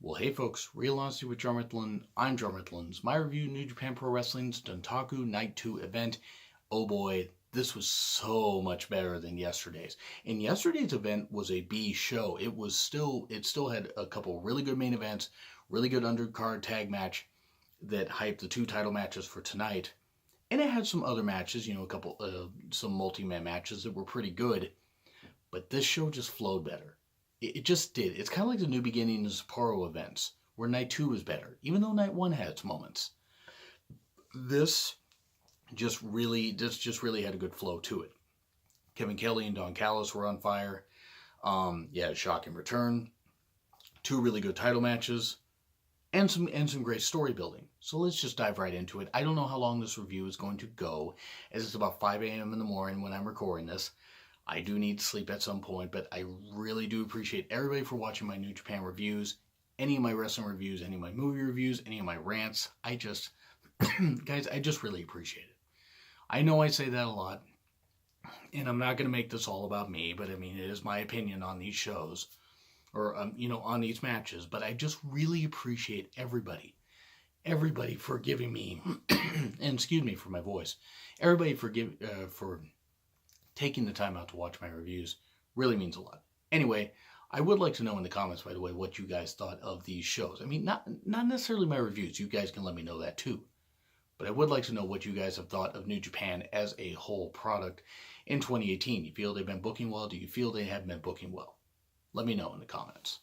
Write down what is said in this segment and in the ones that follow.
Well, hey folks, Real Honesty with Jarmithlin. I'm Jarmithlin. My review New Japan Pro Wrestling's Dontaku Night 2 event. Oh boy, this was so much better than yesterday's. And yesterday's event was a B show. It still had a couple really good main events, really good undercard tag match that hyped the two title matches for tonight. And it had some other matches, some multi-man matches that were pretty good. But this show just flowed better. It just did. It's kind of like the New Beginnings Sapporo events, where Night 2 was better, even though Night 1 had its moments. This just really had a good flow to it. Kevin Kelly and Don Callis were on fire. Shocking return. Two really good title matches. And some great story building. So let's just dive right into it. I don't know how long this review is going to go, as it's about 5 a.m. in the morning when I'm recording this. I do need to sleep at some point, but I really do appreciate everybody for watching my New Japan reviews, any of my wrestling reviews, any of my movie reviews, any of my rants. Guys, I just really appreciate it. I know I say that a lot, and I'm not going to make this all about me, but I mean, it is my opinion on these shows, or, on these matches, but I just really appreciate everybody for giving me, and excuse me for my voice, everybody for taking the time out to watch my reviews really means a lot. Anyway, I would like to know in the comments, by the way, what you guys thought of these shows. I mean, not necessarily my reviews. You guys can let me know that too. But I would like to know what you guys have thought of New Japan as a whole product in 2018. Do you feel they've been booking well? Do you feel they haven't been booking well? Let me know in the comments.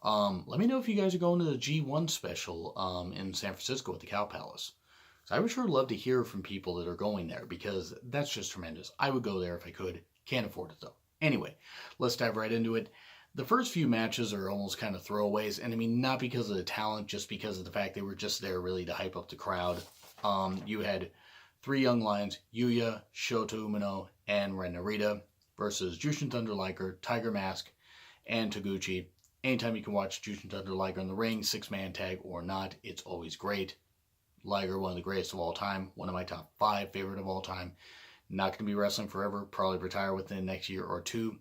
Let me know if you guys are going to the G1 special in San Francisco at the Cow Palace. I would sure love to hear from people that are going there, because that's just tremendous. I would go there if I could. Can't afford it though. Anyway, let's dive right into it. The first few matches are almost kind of throwaways, and I mean, not because of the talent, just because of the fact they were just there really to hype up the crowd. You had three young lions, Yuya, Shota Umino, and Ren Narita, versus Jushin Thunder Liger, Tiger Mask, and Taguchi. Anytime you can watch Jushin Thunder Liger in the ring, 6-man tag or not, it's always great. Liger, one of the greatest of all time, one of my top 5 favorite of all time. Not going to be wrestling forever, probably retire within the next year or two,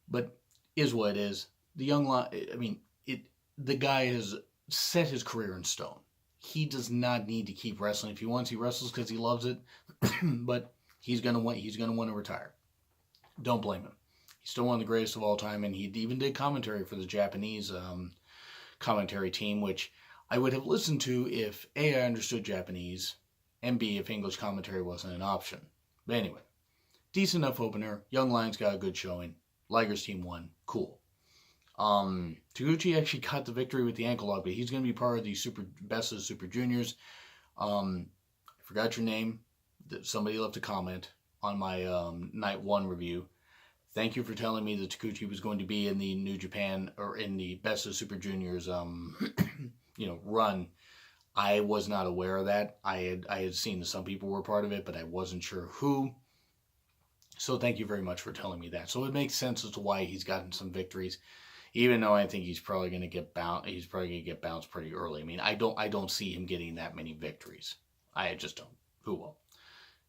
but is what it is. The guy has set his career in stone. He does not need to keep wrestling. If he wants, he wrestles because he loves it, but he's gonna want to retire. Don't blame him. He's still one of the greatest of all time, and he even did commentary for the Japanese commentary team, which I would have listened to if A, I understood Japanese, and B, if English commentary wasn't an option. But anyway, decent enough opener. Young Lions got a good showing. Liger's team won. Cool. Taguchi actually got the victory with the ankle lock, but he's going to be part of the Best of the Super Juniors. I forgot your name. Somebody left a comment on my Night 1 review. Thank you for telling me that Taguchi was going to be in the New Japan, or in the Best of the Super Juniors run. I was not aware of that. I had seen that some people were part of it, but I wasn't sure who. So thank you very much for telling me that. So it makes sense as to why he's gotten some victories, even though I think he's probably going to get bounced. He's probably going to get bounced pretty early. I mean, I don't see him getting that many victories. I just don't. Who will?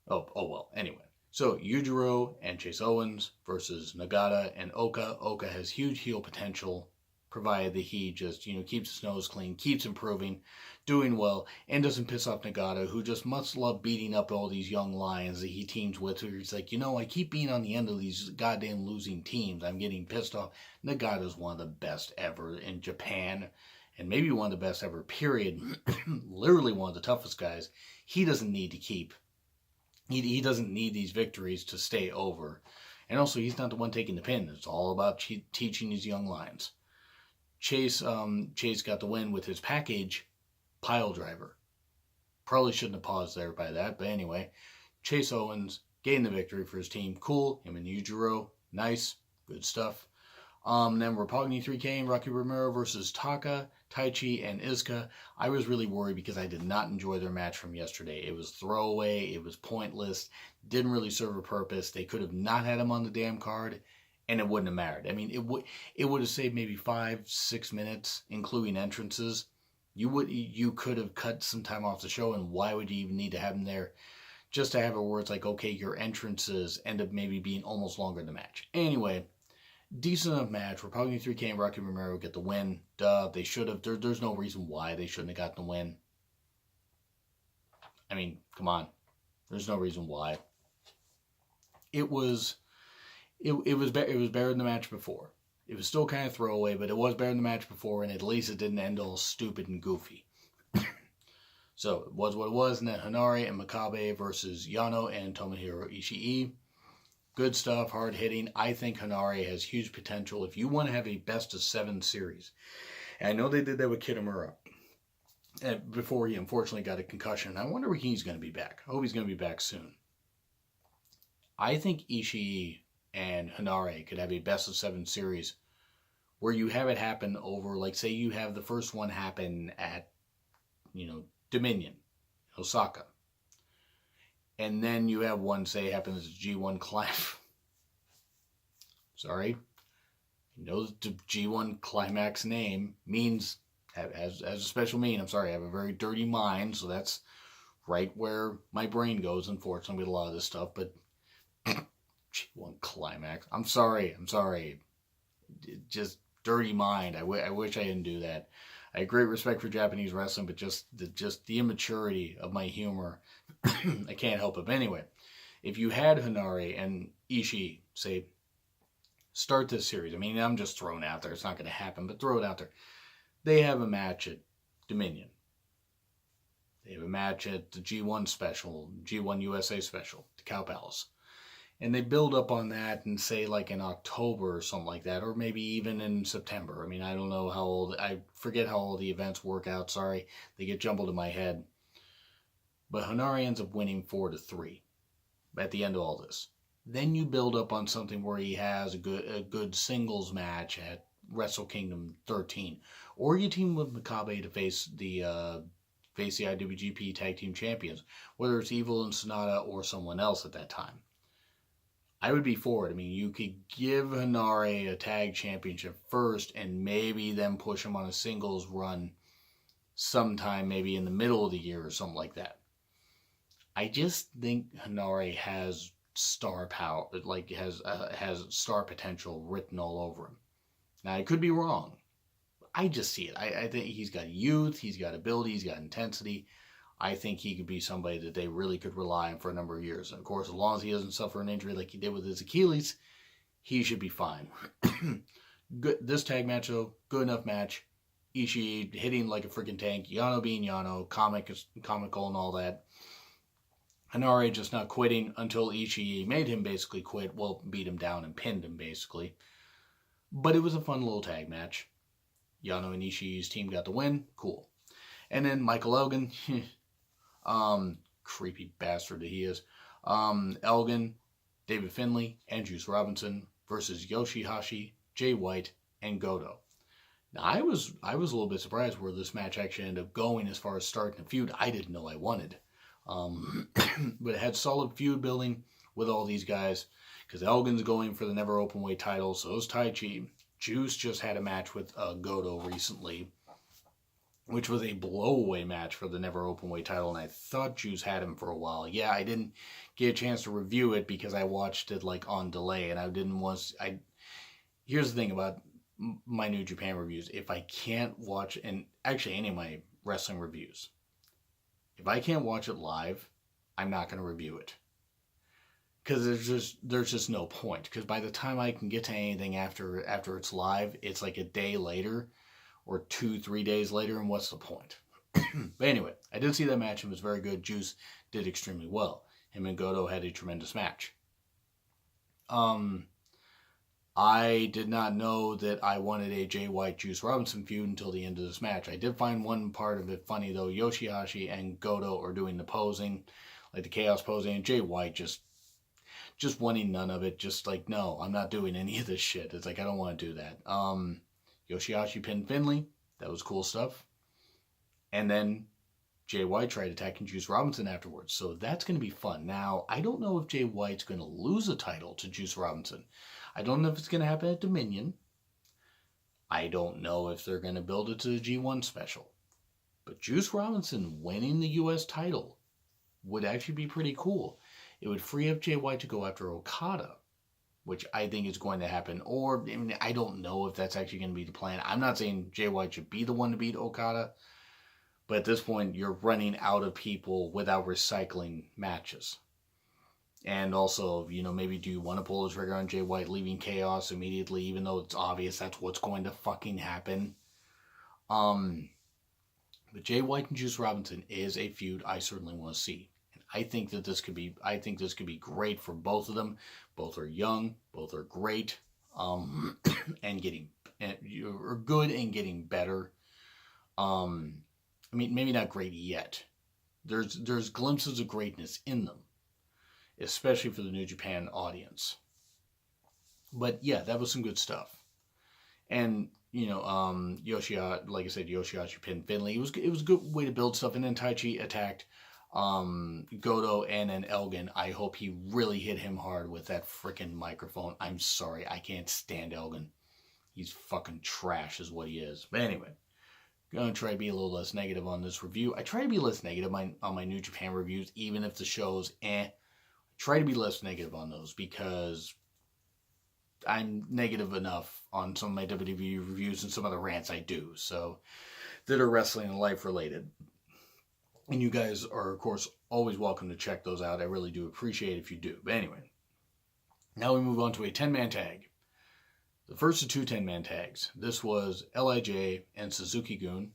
Oh well. Anyway. So, Yujiro and Chase Owens versus Nagata and Oka. Oka has huge heel potential, provided that he just, keeps his nose clean, keeps improving, doing well, and doesn't piss off Nagata, who just must love beating up all these young lions that he teams with. Where he's like, I keep being on the end of these goddamn losing teams. I'm getting pissed off. Nagata's one of the best ever in Japan, and maybe one of the best ever, period. Literally one of the toughest guys. He doesn't need to keep. He doesn't need these victories to stay over. And also, he's not the one taking the pin. It's all about teaching these young lions. Chase got the win with his package pile driver. Probably shouldn't have paused there by that, but anyway. Chase Owens gained the victory for his team. Cool. Him and Yujiro. Nice. Good stuff. Then Roppongi 3K and Rocky Romero versus Taka, Taichi, and Izuka. I was really worried because I did not enjoy their match from yesterday. It was throwaway. It was pointless. Didn't really serve a purpose. They could have not had him on the damn card, and it wouldn't have mattered. I mean, it would have saved maybe 5-6 minutes, including entrances. You could have cut some time off the show, and why would you even need to have him there? Just to have it where it's like, okay, your entrances end up maybe being almost longer than the match. Anyway, decent enough match. We're probably 3K and Rocky Romero get the win. Duh, they should have. There's no reason why they shouldn't have gotten the win. I mean, come on. There's no reason why. It was better than the match before. It was still kind of throwaway, but it was better than the match before, and at least it didn't end all stupid and goofy. So it was what it was, and then Hanare and Makabe versus Yano and Tomohiro Ishii. Good stuff, hard hitting. I think Hanare has huge potential. If you want to have a best of 7 series, and I know they did that with Kitamura before he unfortunately got a concussion. I wonder when he's going to be back. I hope he's going to be back soon. I think Ishii and Hanare could have a best of 7 series where you have it happen over, like, say you have the first one happen at, Dominion, Osaka. And then you have one, say, happen as a G1 Climax. Sorry. The G1 Climax name means, has a special meaning. I'm sorry, I have a very dirty mind, so that's right where my brain goes, unfortunately, with a lot of this stuff. But G1 Climax. I'm sorry. Just dirty mind. I wish I didn't do that. I have great respect for Japanese wrestling, but just the immaturity of my humor, I can't help it. But anyway, if you had Hanare and Ishii, say, start this series. I mean, I'm just throwing it out there. It's not going to happen, but throw it out there. They have a match at Dominion. They have a match at the G1 special, G1 USA special, the Cow Palace. And they build up on that and say like in October or something like that, or maybe even in September. I mean, I don't know how old, I forget how all the events work out. Sorry, they get jumbled in my head. But Hanare ends up winning 4-3 at the end of all this. Then you build up on something where he has a good singles match at Wrestle Kingdom 13. Or you team with Makabe to face the IWGP Tag Team Champions, whether it's Evil and Sonata or someone else at that time. I would be for it. I mean, you could give Hanare a tag championship first and maybe then push him on a singles run sometime maybe in the middle of the year or something like that. I just think Hanare has star power, like has star potential written all over him. Now, I could be wrong. I just see it. I think he's got youth, he's got ability, he's got intensity. I think he could be somebody that they really could rely on for a number of years. And of course, as long as he doesn't suffer an injury like he did with his Achilles, he should be fine. Good. This tag match, though, good enough match. Ishii hitting like a freaking tank. Yano being Yano, comical and all that. Hanare just not quitting until Ishii made him basically quit. Well, beat him down and pinned him, basically. But it was a fun little tag match. Yano and Ishii's team got the win. Cool. And then Michael Elgin... creepy bastard that he is. Elgin, David Finlay, and Juice Robinson versus Yoshihashi, Jay White, and Goto. Now, I was a little bit surprised where this match actually ended up going as far as starting a feud. I didn't know I wanted. But it had solid feud building with all these guys because Elgin's going for the never openweight title. So is Taichi. Juice just had a match with Goto recently, which was a blowaway match for the never openweight title, and I thought Juice had him for a while. Yeah, I didn't get a chance to review it because I watched it like on delay, and I didn't want. Here's the thing about my New Japan reviews: if I can't watch, and actually any of my wrestling reviews, if I can't watch it live, I'm not going to review it because there's just no point. Because by the time I can get to anything after it's live, it's like a day later. Or 2-3 days later, and what's the point? But anyway, I did see that match, and it was very good. Juice did extremely well. Him and Goto had a tremendous match. I did not know that I wanted a Jay White Juice Robinson feud until the end of this match. I did find one part of it funny, though. Yoshihashi and Goto are doing the posing, like the chaos posing, and Jay White just wanting none of it. Just like, no, I'm not doing any of this shit. It's like, I don't want to do that. Yoshihashi pinned Finlay. That was cool stuff. And then Jay White tried attacking Juice Robinson afterwards. So that's going to be fun. Now, I don't know if Jay White's going to lose a title to Juice Robinson. I don't know if it's going to happen at Dominion. I don't know if they're going to build it to the G1 special. But Juice Robinson winning the U.S. title would actually be pretty cool. It would free up Jay White to go after Okada. which I think is going to happen. Or, I mean, I don't know if that's actually going to be the plan. I'm not saying Jay White should be the one to beat Okada, but at this point, you're running out of people without recycling matches. And also, maybe do you want to pull the trigger on Jay White leaving Chaos immediately, even though it's obvious that's what's going to fucking happen? But Jay White and Juice Robinson is a feud I certainly want to see. And I think this could be great for both of them. Both are young, both are great, and are good and getting better. I mean, maybe not great yet. There's glimpses of greatness in them, especially for the New Japan audience. But yeah, that was some good stuff. And Yoshihashi, like I said, Yoshihashi pinned Finlay. It was a good way to build stuff. And then Taichi attacked Goto and then Elgin. I hope he really hit him hard with that freaking microphone. I'm sorry, I can't stand Elgin. He's fucking trash is what he is. But anyway, I'm going to try to be a little less negative on this review. I try to be less negative on my New Japan reviews, even if the show's try to be less negative on those, because I'm negative enough on some of my WWE reviews and some of the rants I do, so that are wrestling and life related. And you guys are, of course, always welcome to check those out. I really do appreciate it if you do. But anyway, now we move on to a 10-man tag. The first of two 10-man tags. This was LIJ and Suzuki-gun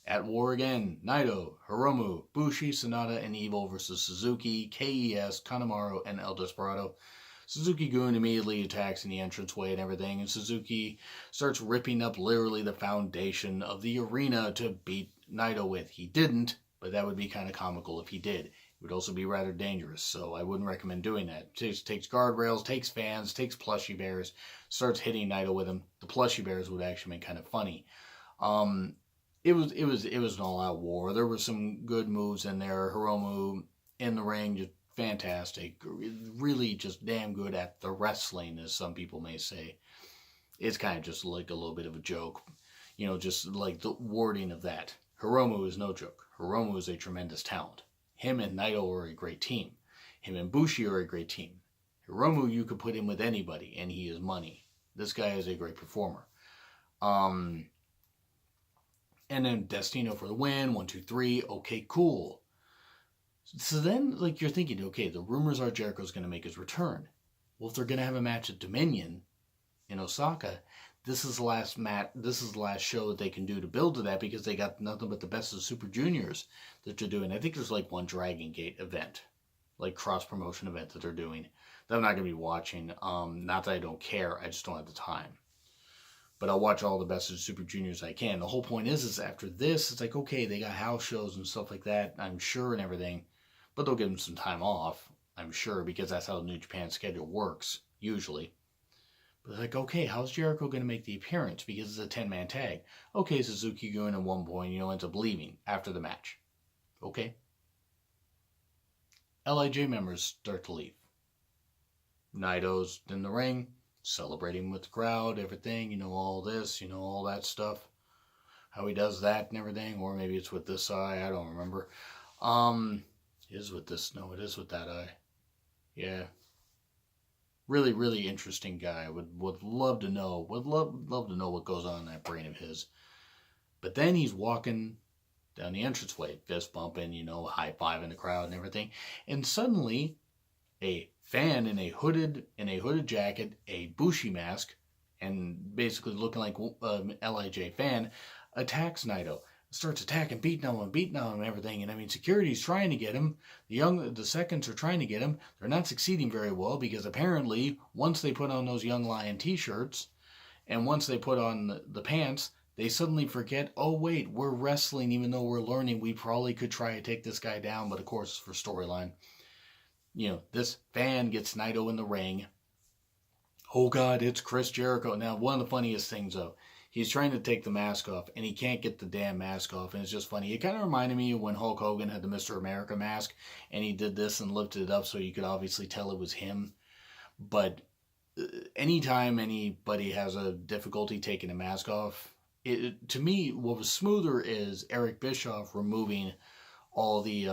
at war again. Naito, Hiromu, Bushi, Sonata, and Evil versus Suzuki, KES, Kanemaru, and El Desperado. Suzuki-gun immediately attacks in the entranceway and everything, and Suzuki starts ripping up literally the foundation of the arena to beat Naito with. He didn't, but that would be kind of comical if he did. It would also be rather dangerous, so I wouldn't recommend doing that. It takes guardrails, takes fans, takes plushie bears, starts hitting Naito with them. The plushie bears would actually make kind of funny. It was an all-out war. There were some good moves in there. Hiromu in the ring, just fantastic. Really just damn good at the wrestling, as some people may say. It's kind of just like a little bit of a joke. Just like the wording of that. Hiromu is no joke. Hiromu is a tremendous talent. Him and Naito are a great team. Him and Bushi are a great team. Hiromu, you could put him with anybody, and he is money. This guy is a great performer. And then Destino for the win. 1, 2, 3. Okay, cool. So then, you're thinking, okay, the rumors are Jericho's going to make his return. Well, if they're going to have a match at Dominion in Osaka, this is the last show that they can do to build to that, because they got nothing but the best of the Super Juniors that they're doing. I think there's one Dragon Gate event, cross-promotion event that they're doing that I'm not going to be watching. Not that I don't care, I just don't have the time. But I'll watch all the best of the Super Juniors I can. The whole point is after this, it's okay, they got house shows and stuff like that, I'm sure, and everything. But they'll give them some time off, I'm sure, because that's how the New Japan schedule works, usually. But okay, how's Jericho going to make the appearance? Because it's a 10-man tag. Okay, Suzuki-gun at one point, ends up leaving after the match. Okay. LIJ members start to leave. Naito's in the ring, celebrating with the crowd, everything, all this, all that stuff. How he does that and everything, or maybe it's with this eye, I don't remember. It is with this, no, it is with that eye. Yeah. Really, really interesting guy. Would love to know. Would love to know what goes on in that brain of his. But then he's walking down the entranceway, fist bumping, high-fiving the crowd and everything. And suddenly, a fan in a hooded jacket, a Bushi mask, and basically looking like LIJ fan, attacks Naito. Starts attacking, beating on him and everything. And security's trying to get him. The seconds are trying to get him. They're not succeeding very well, because apparently once they put on those Young Lion t-shirts and once they put on the pants, they suddenly forget, oh wait, we're wrestling. Even though we're learning, we probably could try to take this guy down, but of course for storyline. This fan gets Naito in the ring. Oh God, it's Chris Jericho. Now, one of the funniest things though, he's trying to take the mask off, and he can't get the damn mask off, and it's just funny. It kind of reminded me of when Hulk Hogan had the Mr. America mask, and he did this and lifted it up so you could obviously tell it was him. But anytime anybody has a difficulty taking the mask off, to me, what was smoother is Eric Bischoff removing all the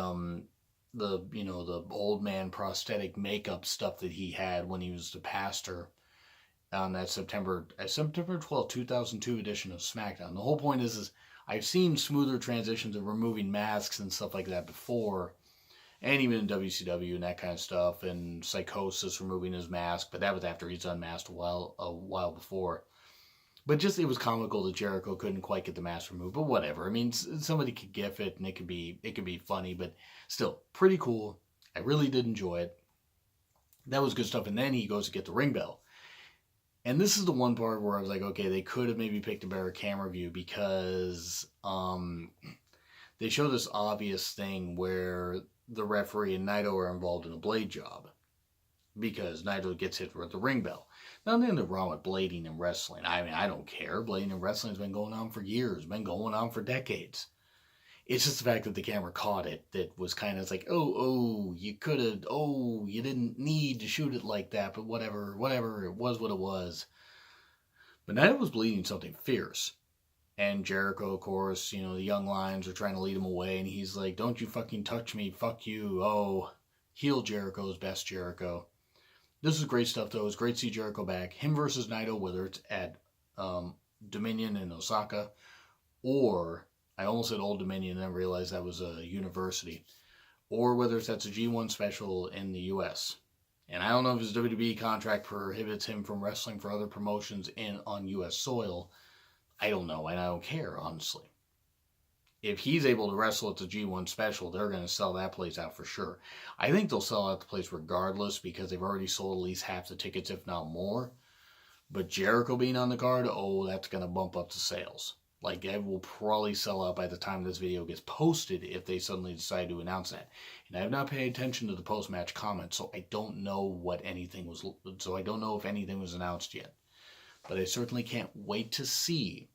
old man prosthetic makeup stuff that he had when he was the pastor on that September 12th, 2002 edition of SmackDown. The whole point is I've seen smoother transitions of removing masks and stuff like that before, and even in WCW and that kind of stuff, and Psychosis removing his mask, but that was after he's unmasked a while before. But just, it was comical that Jericho couldn't quite get the mask removed, but whatever. I mean, somebody could gif it, and it could be funny, but still, pretty cool. I really did enjoy it. That was good stuff, and then he goes to get the ring bell. And this is the one part where I was like, okay, they could have maybe picked a better camera view, because they show this obvious thing where the referee and Naito are involved in a blade job, because Naito gets hit with the ring bell. Now, nothing wrong with blading in wrestling. I mean, I don't care. Blading in wrestling has been going on for years, been going on for decades. It's just the fact that the camera caught it that was kind of like, you could have, you didn't need to shoot it like that, but whatever, it was what it was. But Naito was bleeding something fierce. And Jericho, of course, the young lions are trying to lead him away, and he's like, don't you fucking touch me, fuck you, heel Jericho's best Jericho. This is great stuff, though. It's great to see Jericho back. Him versus Naito, whether it's at Dominion in Osaka, or, I almost said Old Dominion and then realized that was a university, or whether it's at a G1 special in the U.S. And I don't know if his WWE contract prohibits him from wrestling for other promotions on U.S. soil. I don't know, and I don't care, honestly. If he's able to wrestle at the G1 special, they're going to sell that place out for sure. I think they'll sell out the place regardless, because they've already sold at least half the tickets, if not more. But Jericho being on the card, that's going to bump up the sales. Like, it will probably sell out by the time this video gets posted if they suddenly decide to announce that. And I have not paid attention to the post-match comments, so I don't know if anything was announced yet. But I certainly can't wait to see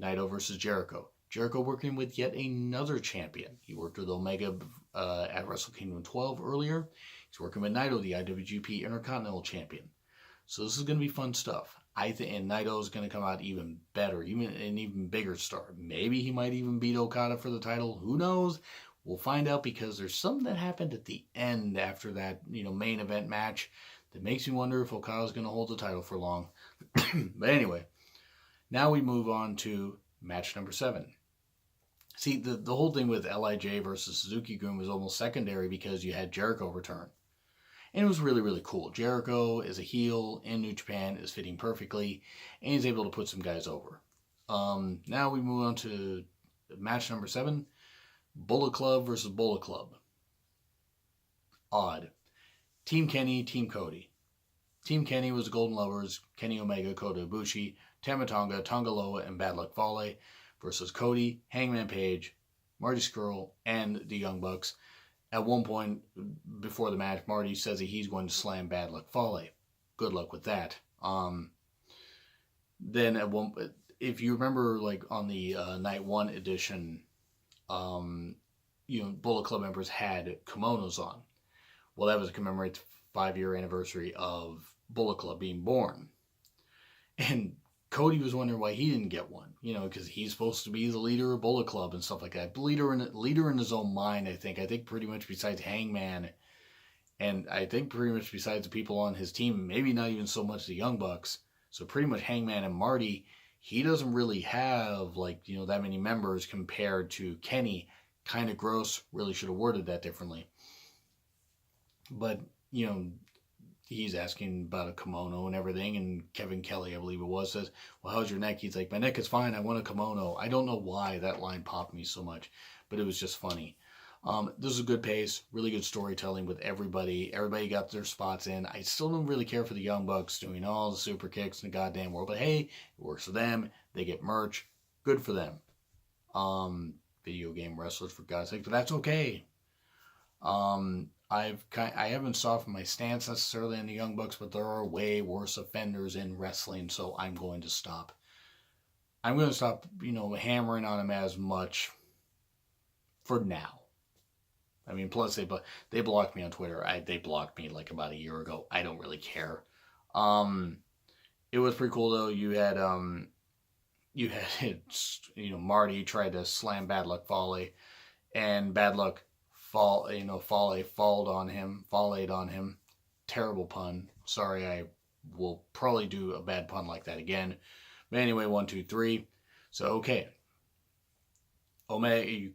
Naito versus Jericho. Jericho working with yet another champion. He worked with Omega at Wrestle Kingdom 12 earlier. He's working with Naito, the IWGP Intercontinental Champion. So this is going to be fun stuff. And Naito is going to come out even better, even an even bigger star. Maybe he might even beat Okada for the title. Who knows? We'll find out, because there's something that happened at the end after that, main event match that makes me wonder if Okada's going to hold the title for long. But anyway, now we move on to match number 7. See, the whole thing with LIJ versus Suzuki-gun was almost secondary because you had Jericho return. And it was really, really cool. Jericho as a heel in New Japan is fitting perfectly, and he's able to put some guys over. Now we move on to match number 7, Bullet Club versus Bullet Club. Odd. Team Kenny, Team Cody. Team Kenny was the Golden Lovers, Kenny Omega, Kota Ibushi, Tama Tonga, Tonga Loa, and Bad Luck Fale, versus Cody, Hangman Page, Marty Scurll, and the Young Bucks. At one point before the match, Marty says that he's going to slam Bad Luck Fale. Good luck with that. Then if you remember, like on the Night 1 edition, Bullet Club members had kimonos on. Well, that was to commemorate the 5-year anniversary of Bullet Club being born. And Cody was wondering why he didn't get one, because he's supposed to be the leader of Bullet Club and stuff like that. Leader in his own mind, I think. I think pretty much besides Hangman, and I think pretty much besides the people on his team, maybe not even so much the Young Bucks. So pretty much Hangman and Marty, he doesn't really have that many members compared to Kenny. Kind of gross. Really should have worded that differently. But he's asking about a kimono and everything, and Kevin Kelly, I believe it was, says, well, how's your neck? He's like, my neck is fine, I want a kimono. I don't know why that line popped me so much, but it was just funny. This is a good pace, really good storytelling with everybody. Everybody got their spots in. I still don't really care for the Young Bucks doing all the super kicks in the goddamn world, but hey, it works for them. They get merch. Good for them. Video game wrestlers, for God's sake, but that's okay. I haven't softened my stance necessarily on the Young Bucks, but there are way worse offenders in wrestling, so I'm going to stop. I'm going to stop, hammering on them as much for now. I mean, plus they blocked me on Twitter. They blocked me like about a year ago. I don't really care. It was pretty cool though. You had Marty tried to slam Bad Luck Fale, and Bad Luck Fale falled on him. Terrible pun. Sorry, I will probably do a bad pun like that again. But anyway, 1, 2, 3. So, okay.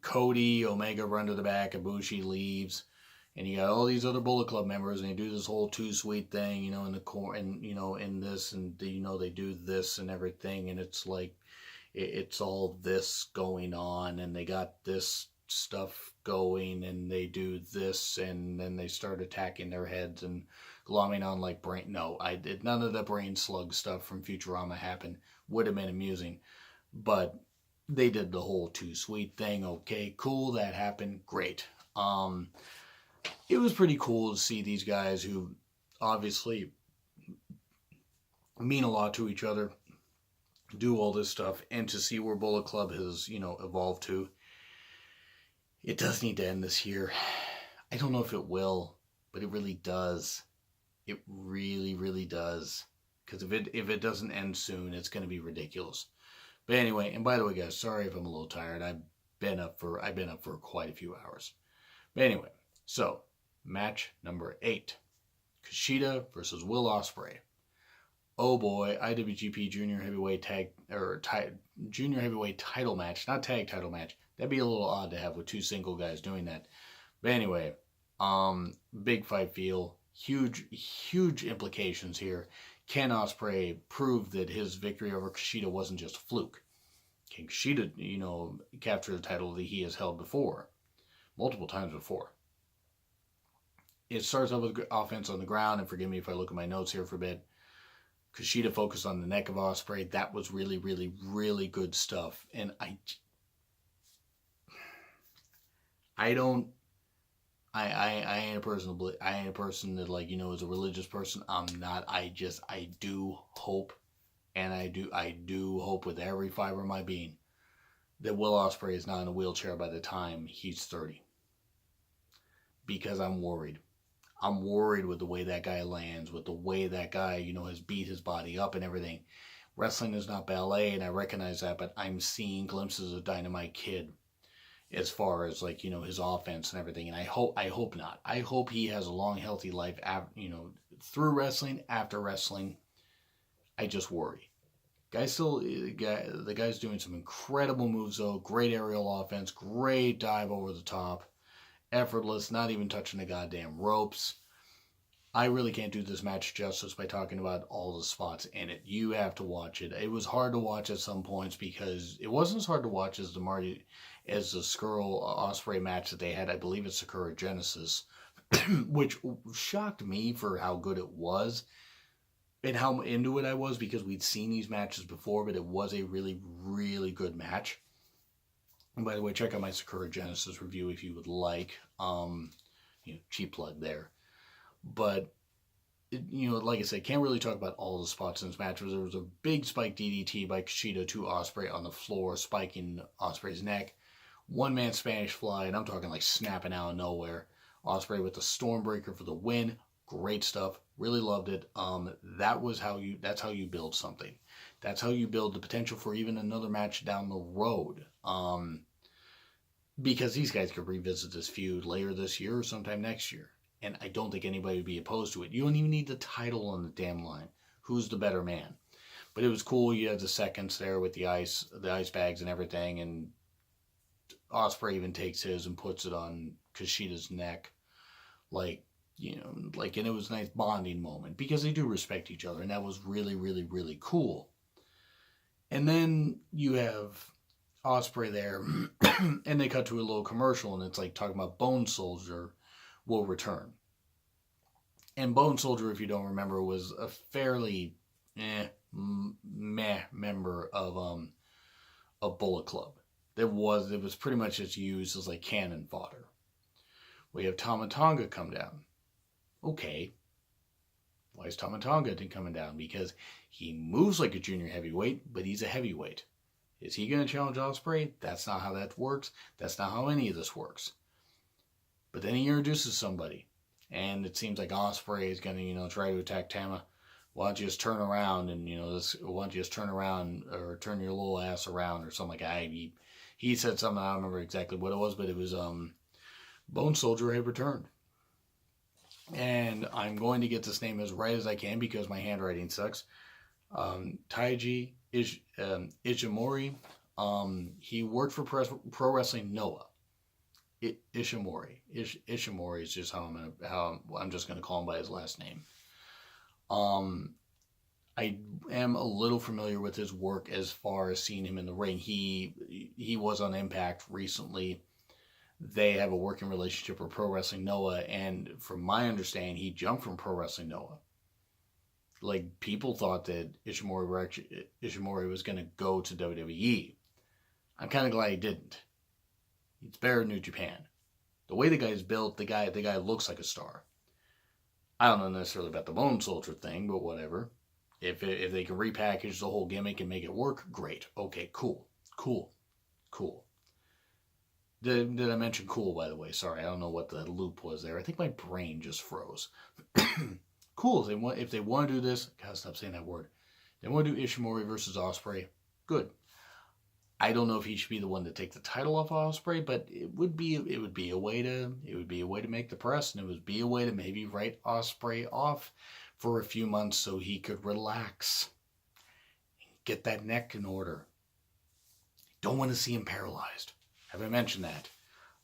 Cody, Omega run to the back, Ibushi leaves. And you got all these other Bullet Club members, and they do this whole Too Sweet thing, in the core, and in this, and they do this and everything, and it's like it's all this going on, and they got this stuff going, and they do this, and then they start attacking their heads and glomming on like brain. No, I did none of the brain slug stuff from Futurama happen. Would have been amusing, but they did the whole Too Sweet thing. Okay, cool, that happened, great. It was pretty cool to see these guys who obviously mean a lot to each other do all this stuff, and to see where Bullet Club has, evolved to. It does need to end this year. I don't know if it will, but it really does. It really, really does. Because if it doesn't end soon, it's going to be ridiculous. But anyway, and by the way, guys, sorry if I'm a little tired. I've been up for quite a few hours. But anyway, so match number 8, Kushida versus Will Ospreay. Oh boy, IWGP Junior Heavyweight Junior Heavyweight title match, not tag title match. That'd be a little odd to have with 2 single guys doing that. But anyway, big fight feel, huge implications here. Can Ospreay prove that his victory over Kushida wasn't just a fluke? Can Kushida, capture the title that he has held before, multiple times before? It starts off with offense on the ground, and forgive me if I look at my notes here for a bit. Kushida focused on the neck of Ospreay. That was really, really, really good stuff. And I ain't a person that is a religious person. I'm not. I do hope, and I do hope with every fiber of my being that Will Ospreay is not in a wheelchair by the time he's 30. Because I'm worried. I'm worried with the way that guy lands, with the way that guy, has beat his body up and everything. Wrestling is not ballet, and I recognize that, but I'm seeing glimpses of Dynamite Kid as far as his offense and everything. And I hope not. I hope he has a long, healthy life, through wrestling, after wrestling. I just worry. The guy's doing some incredible moves though. Great aerial offense, great dive over the top. Effortless, not even touching the goddamn ropes. I really can't do this match justice by talking about all the spots in it. You have to watch it. It was hard to watch at some points because it wasn't as hard to watch as the Skrull Ospreay match that they had. I believe it's Sakura Genesis, which shocked me for how good it was and how into it I was, because we'd seen these matches before, but it was a really, really good match. And by the way, check out my Sakura Genesis review if you would like. Cheap plug there. But, like I said, can't really talk about all the spots in this match. There was a big spike DDT by Kushida to Ospreay on the floor, spiking Ospreay's neck. One-man Spanish fly, and I'm talking like snapping out of nowhere. Ospreay with the Stormbreaker for the win. Great stuff. Really loved it. That's how you build something. That's how you build the potential for even another match down the road. Because these guys could revisit this feud later this year or sometime next year. And I don't think anybody would be opposed to it. You don't even need the title on the damn line. Who's the better man? But it was cool. You had the seconds there with the ice bags and everything. And Ospreay even takes his and puts it on Kushida's neck. And it was a nice bonding moment. Because they do respect each other. And that was really, really, really cool. And then you have Ospreay there, and they cut to a little commercial, and it's like talking about Bone Soldier will return. And Bone Soldier, if you don't remember, was a fairly meh member of Bullet Club. It was pretty much just used as like cannon fodder. We have Tama Tonga come down. Okay. Why is Tama Tonga coming down? Because he moves like a junior heavyweight, but he's a heavyweight. Is he going to challenge Ospreay? That's not how that works. That's not how any of this works. But then he introduces somebody. And it seems like Ospreay is going to, try to attack Tama. Why don't you just turn around and, why don't you just turn around or turn your little ass around or something like that. He said something, I don't remember exactly what it was, but it was Bone Soldier had returned. and I'm going to get this name as right as I can because my handwriting sucks. Taiji Ishimori. He worked for Pro Wrestling Noah. Ishimori. Ishimori is just how I'm just gonna call him by his last name. Um, I am a little familiar with his work as far as seeing him in the ring. He was on Impact recently. They have a working relationship with Pro Wrestling Noah, and from my understanding, he jumped from Pro Wrestling Noah. Like, people thought that Ishimori was going to go to WWE. I'm kind of glad he didn't. It's better in New Japan. The way the guy's built, the guy looks like a star. I don't know necessarily about the Bone Soldier thing, but whatever. If they can repackage the whole gimmick and make it work, great. Okay, cool. Did I mention cool, by the way? Sorry, I don't know what the loop was there. I think my brain just froze. Cool. If they want to do this, gotta stop saying that word. They want to do Ishimori versus Ospreay. Good. I don't know if he should be the one to take the title off Ospreay, but it would be a way to make the press, and it would be a way to maybe write Ospreay off for a few months so he could relax, get that neck in order. Don't want to see him paralyzed. Have I mentioned that?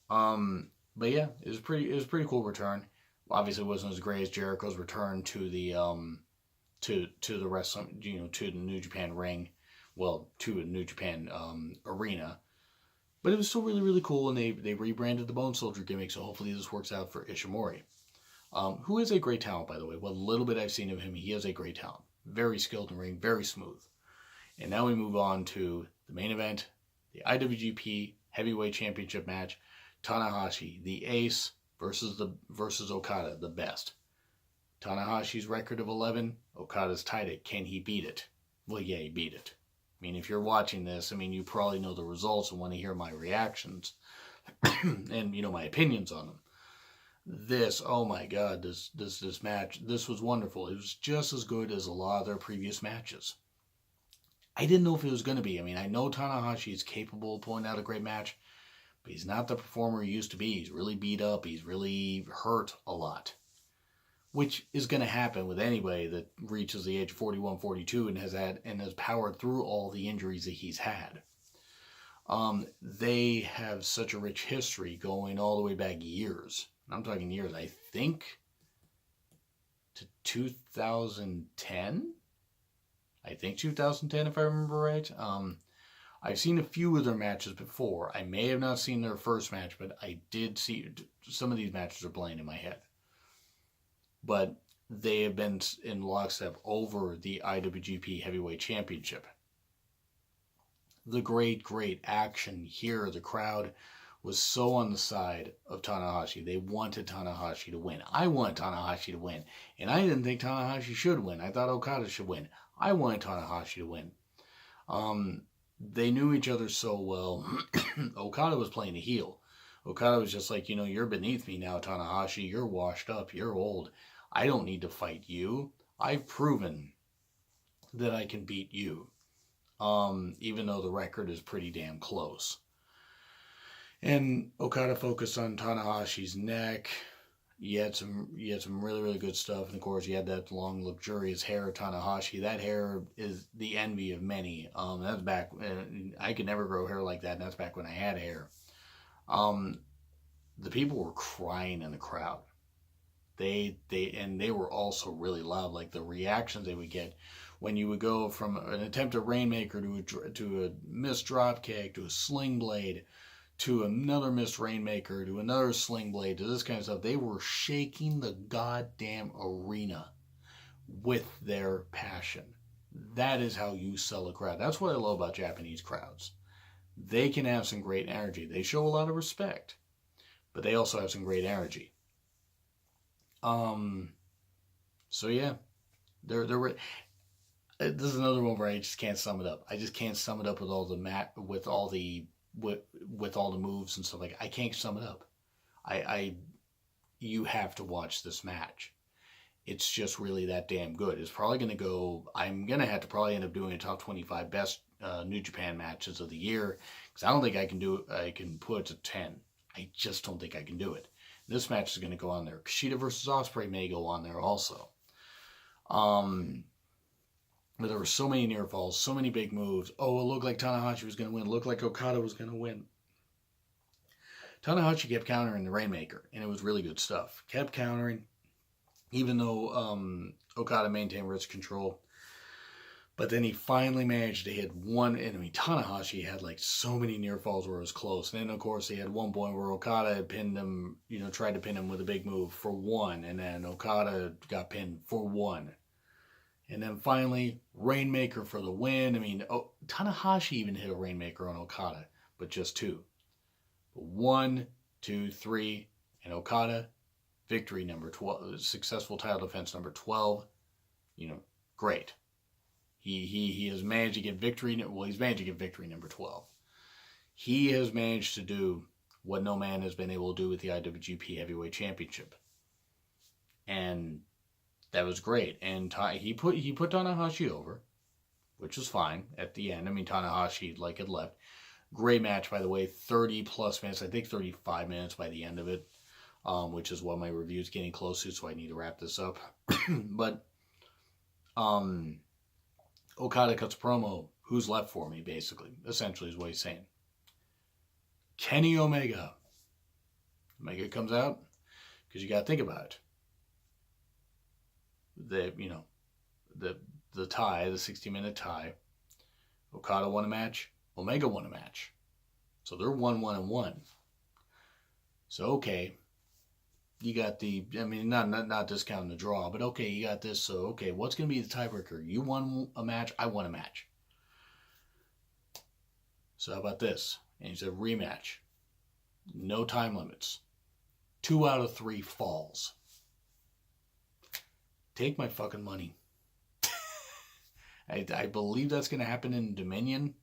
But yeah, it was a pretty cool return. Obviously, it wasn't as great as Jericho's return to the to the wrestling, to the New Japan ring, well, to a New Japan arena. But it was still really, really cool, and they rebranded the Bone Soldier gimmick, so hopefully this works out for Ishimori, who is a great talent, by the way. What little bit I've seen of him, he is a great talent. Very skilled in the ring, very smooth. And now we move on to the main event, the IWGP Heavyweight Championship match, Tanahashi, the ace, versus Okada, the best. Tanahashi's record of 11, Okada's tied it. Can he beat it? Well, yeah, he beat it. I mean, if you're watching this, you probably know the results and want to hear my reactions and, my opinions on them. This, oh my God, this match, this was wonderful. It was just as good as a lot of their previous matches. I didn't know if it was going to be. I know Tanahashi is capable of pulling out a great match, but he's not the performer he used to be. He's really beat up. He's really hurt a lot, which is going to happen with anybody that reaches the age of 41, 42 and has powered through all the injuries that he's had. They have such a rich history going all the way back years. I'm talking years. I think to 2010. I think 2010, if I remember right. I've seen a few of their matches before. I may have not seen their first match, but I did see some of these matches are playing in my head. But they have been in lockstep over the IWGP Heavyweight Championship. The great action here. The crowd was so on the side of Tanahashi. They wanted Tanahashi to win. I want Tanahashi to win. And I didn't think Tanahashi should win. I thought Okada should win. I wanted Tanahashi to win. They knew each other so well. Okada was playing a heel. Okada was just like, you're beneath me now, Tanahashi. You're washed up. You're old. I don't need to fight you. I've proven that I can beat you. Even though the record is pretty damn close. And Okada focused on Tanahashi's neck. You had some really, really good stuff. And of course, you had that long, luxurious hair of Tanahashi. That hair is the envy of many. That's back. I could never grow hair like that. And that's back when I had hair. The people were crying in the crowd. They were also really loud. Like the reactions they would get when you would go from an attempted Rainmaker to a missed drop kick to a sling blade, to another missed Rainmaker, to another sling blade, to this kind of stuff. They were shaking the goddamn arena with their passion. That is how you sell a crowd. That's what I love about Japanese crowds. They can have some great energy. They show a lot of respect, but they also have some great energy. So yeah, there were. This is another one where I just can't sum it up. I just can't sum it up with all the with all the moves and stuff like that. I can't sum it up. You have to watch this match. It's just really that damn good. It's probably going to go, I'm going to have to probably end up doing a top 25 best New Japan matches of the year, because I don't think I can put it to 10. I just don't think I can do it. This match is going to go on there. Kushida versus Ospreay may go on there also. But there were so many near falls, so many big moves. Oh, it looked like Tanahashi was going to win. It looked like Okada was going to win. Tanahashi kept countering the Rainmaker, and it was really good stuff. Kept countering, even though Okada maintained wrist control. But then he finally managed to hit one. And I mean, Tanahashi had like so many near falls where it was close. And then, of course, he had one point where Okada had pinned him, tried to pin him with a big move for one. And then Okada got pinned for one. And then finally, Rainmaker for the win. I mean, Tanahashi even hit a Rainmaker on Okada, but just two. 1, 2, 3, and Okada, victory number 12, successful title defense number 12. Great. He has managed to get victory. Well, he's managed to get victory number 12. He has managed to do what no man has been able to do with the IWGP Heavyweight Championship, and that was great. And he put Tanahashi over, which was fine at the end. I mean, Tanahashi had left. Great match, by the way. 30 plus minutes. I think 35 minutes by the end of it, which is what my review is getting close to, so I need to wrap this up. But Okada cuts a promo. Who's left for me, basically. Essentially is what he's saying. Kenny Omega. Omega comes out, because you got to think about it. The tie, the 60-minute tie. Okada won a match. Omega won a match. So they're 1-1-1. So, okay. You got not discounting the draw, but okay, you got this. So, okay, what's going to be the tiebreaker? You won a match, I won a match. So how about this? And he said rematch. No time limits. 2 out of 3 falls. Take my fucking money. I believe that's going to happen in Dominion.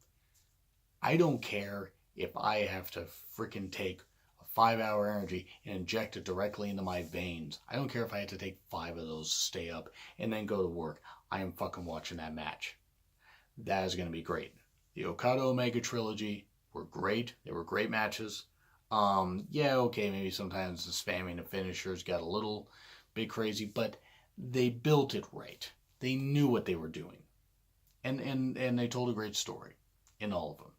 I don't care if I have to freaking take a 5-hour energy and inject it directly into my veins. I don't care if I had to take 5 of those to stay up and then go to work. I am fucking watching that match. That is going to be great. The Okada Omega trilogy were great. They were great matches. Yeah, okay, maybe sometimes the spamming of finishers got a little bit crazy, but they built it right. They knew what they were doing. And they told a great story in all of them.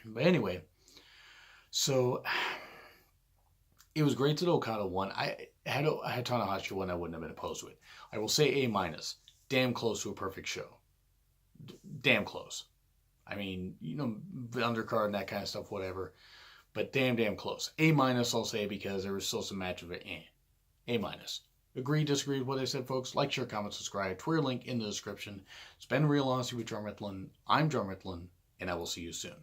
But anyway, so it was great that Okada won. I had Tanahashi won, I wouldn't have been opposed to it. I will say A-. Damn close to a perfect show. Damn close. I mean, the undercard and that kind of stuff, whatever. But damn close. A- I'll say, because there was still some matches of it. A-. Agree, disagree with what I said, folks? Like, share, comment, subscribe. Twitter link in the description. It's been Real Honesty with John Ritlin. I'm John Ritlin, and I will see you soon.